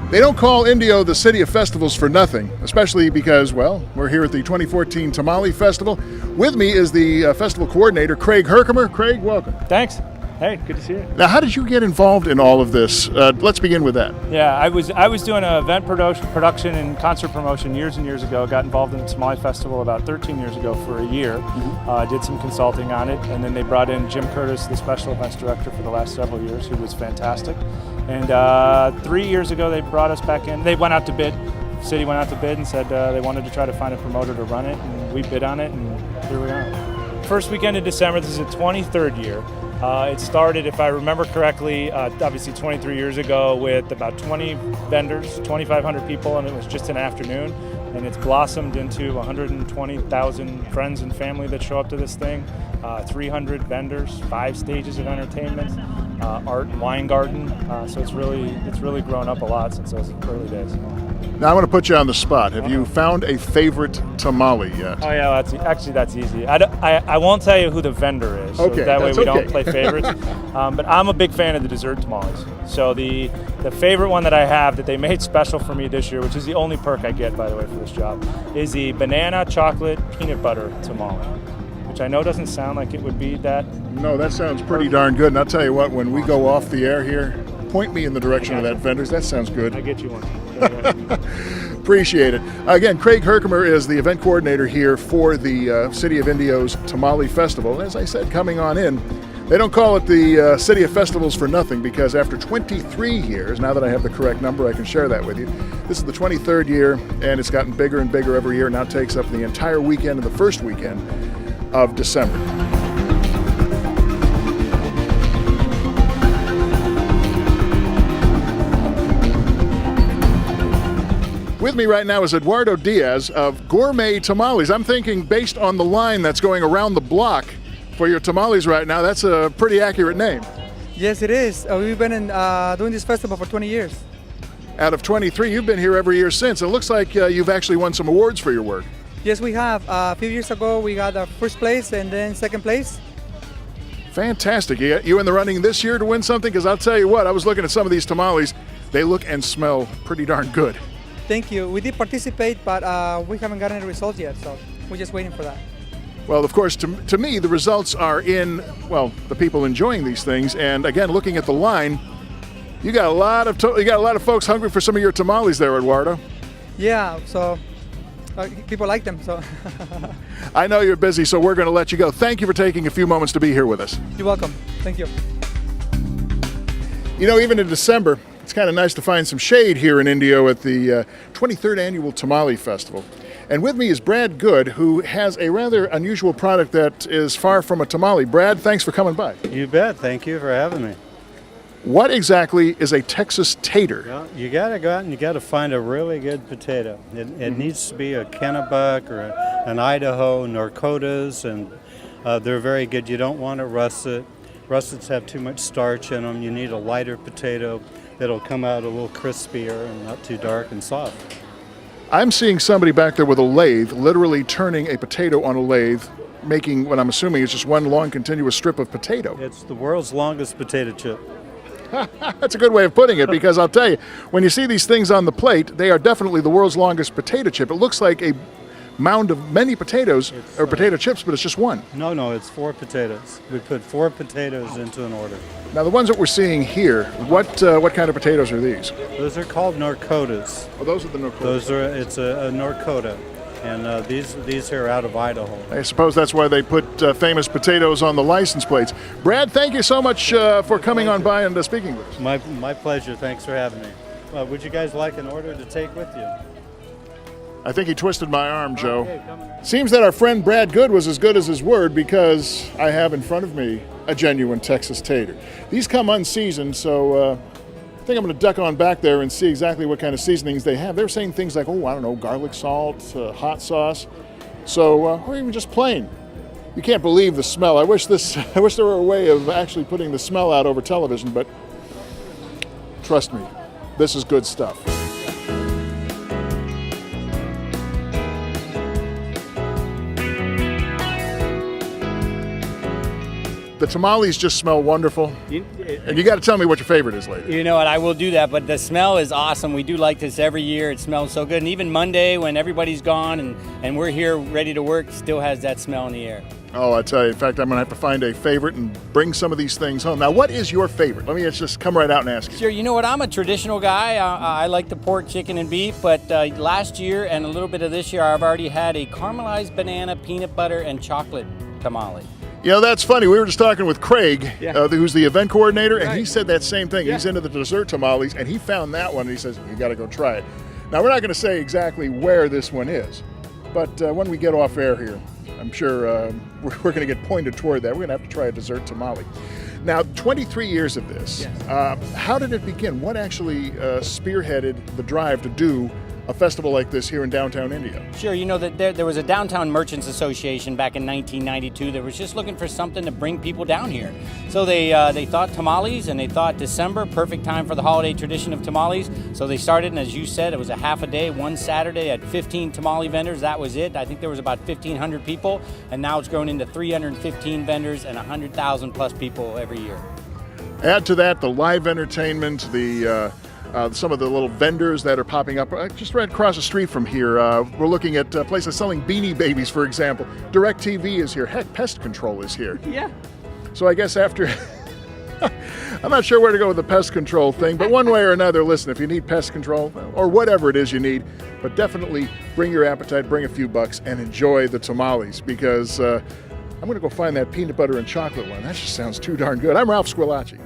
They don't call Indio the city of festivals for nothing, especially because, well, we're here at the 2014 Tamale Festival. With me is the festival coordinator, Craig Herkimer. Craig, welcome. Thanks. Hey, good to see you. Now, how did you get involved in all of this? Let's begin with that. Yeah, I was doing an event production and concert promotion years and years ago. Got involved in the Tamale Festival about 13 years ago for a year. Did some consulting on it, and then they brought in Jim Curtis, the special events director for the last several years, who was fantastic. And 3 years ago, they brought us back in. They went out to bid. The city went out to bid and said they wanted to try to find a promoter to run it, and we bid on it, and here we are. First weekend in December. This is the 23rd year. It started, if I remember correctly, obviously 23 years ago with about 20 vendors, 2,500 people, and it was just an afternoon. And it's blossomed into 120,000 friends and family that show up to this thing, 300 vendors, 5 stages of entertainment, art and wine garden. So it's really grown up a lot since those early days. Now, I want to put you on the spot. Have you found a favorite tamale yet? Oh yeah, that's easy. I won't tell you who the vendor is. Okay, so that way we okay. don't play favorites. But I'm a big fan of the dessert tamales. So the favorite one that I have that they made special for me this year, which is the only perk I get, by the way, for this job, is the banana chocolate peanut butter tamale, which I know doesn't sound like it would be that. No, that sounds pretty darn good. And I'll tell you what, when we go off the air here, point me in the direction of that vendors. That sounds good. I get you one. Appreciate it. Again, Craig Herkimer is the event coordinator here for the City of Indio's Tamale Festival. As I said, coming on in, they don't call it the City of Festivals for nothing, because after 23 years, now that I have the correct number, I can share that with you. This is the 23rd year, and it's gotten bigger and bigger every year. Now takes up the entire weekend of the first weekend of December. With me right now is Eduardo Diaz of Gourmet Tamales. I'm thinking, based on the line that's going around the block for your tamales right now, that's a pretty accurate name. Yes, it is. We've been doing this festival for 20 years. Out of 23, you've been here every year since. It looks like you've actually won some awards for your work. Yes, we have. A few years ago, we got first place and then second place. Fantastic. You in the running this year to win something? Because I'll tell you what, I was looking at some of these tamales. They look and smell pretty darn good. Thank you. We did participate, but we haven't gotten any results yet, so we're just waiting for that. Well, of course, to me, the results are in, well, the people enjoying these things. And again, looking at the line, you got a lot of folks hungry for some of your tamales there, Eduardo. Yeah, so people like them. So I know you're busy, so we're going to let you go. Thank you for taking a few moments to be here with us. You're welcome. Thank you. You know, even in December, it's kind of nice to find some shade here in Indio at the 23rd Annual Tamale Festival. And with me is Brad Good, who has a rather unusual product that is far from a tamale. Brad, thanks for coming by. You bet. Thank you for having me. What exactly is a Texas tater? Well, you got to go out and you got to find a really good potato. It needs to be a Kennebuck or an Idaho, Norcotas, and they're very good. You don't want to russet. Russets have too much starch in them. You need a lighter potato that'll come out a little crispier and not too dark and soft. I'm seeing somebody back there with a lathe, literally turning a potato on a lathe, making what I'm assuming is just one long continuous strip of potato. It's the world's longest potato chip. That's a good way of putting it, because I'll tell you, when you see these things on the plate, they are definitely the world's longest potato chip. It looks like a mound of many potatoes, or potato chips, but it's just one. No, it's 4 potatoes. We put 4 potatoes into an order. Now, the ones that we're seeing here, what kind of potatoes are these? Those are called Norcotas. Oh, those are the Norcotas. It's a Norcota, and these are out of Idaho. I suppose that's why they put famous potatoes on the license plates. Brad, thank you so much for coming on by and speaking with us. My pleasure. Thanks for having me. Would you guys like an order to take with you? I think he twisted my arm, Joe. Okay, Seems that our friend Brad Good was as good as his word, because I have in front of me a genuine Texas tater. These come unseasoned, so I think I'm going to duck on back there and see exactly what kind of seasonings they have. They're saying things like, oh, I don't know, garlic salt, hot sauce, or even just plain. You can't believe the smell. I wish there were a way of actually putting the smell out over television, but trust me, this is good stuff. The tamales just smell wonderful. And you got to tell me what your favorite is later. You know what, I will do that, but the smell is awesome. We do like this every year. It smells so good. And even Monday when everybody's gone and we're here ready to work, still has that smell in the air. Oh, I tell you, in fact, I'm going to have to find a favorite and bring some of these things home. Now, what is your favorite? Let me just come right out and ask you. Sure, you know what, I'm a traditional guy. I like the pork, chicken, and beef, but last year and a little bit of this year, I've already had a caramelized banana, peanut butter, and chocolate tamale. You know, that's funny. We were just talking with Craig, who's the event coordinator, and he said that same thing. Yeah. He's into the dessert tamales, and he found that one, and he says, you got to go try it. Now, we're not going to say exactly where this one is, but when we get off air here, I'm sure we're going to get pointed toward that. We're going to have to try a dessert tamale. Now, 23 years of this. Yes. How did it begin? What actually spearheaded the drive to do a festival like this here in downtown Indio? Sure, you know that there was a Downtown Merchants Association back in 1992 that was just looking for something to bring people down here. So they thought tamales, and they thought December, perfect time for the holiday tradition of tamales. So they started, and as you said, it was a half a day, one Saturday at 15 tamale vendors. That was it. I think there was about 1,500 people, and now it's grown into 315 vendors and 100,000 plus people every year. Add to that the live entertainment, some of the little vendors that are popping up just right across the street from here. We're looking at places selling Beanie Babies, for example. DirecTV is here. Heck, Pest Control is here. Yeah. So I guess after, I'm not sure where to go with the pest control thing, but one way or another, listen, if you need pest control or whatever it is you need, but definitely bring your appetite, bring a few bucks, and enjoy the tamales, because I'm going to go find that peanut butter and chocolate one. That just sounds too darn good. I'm Ralph Squillace.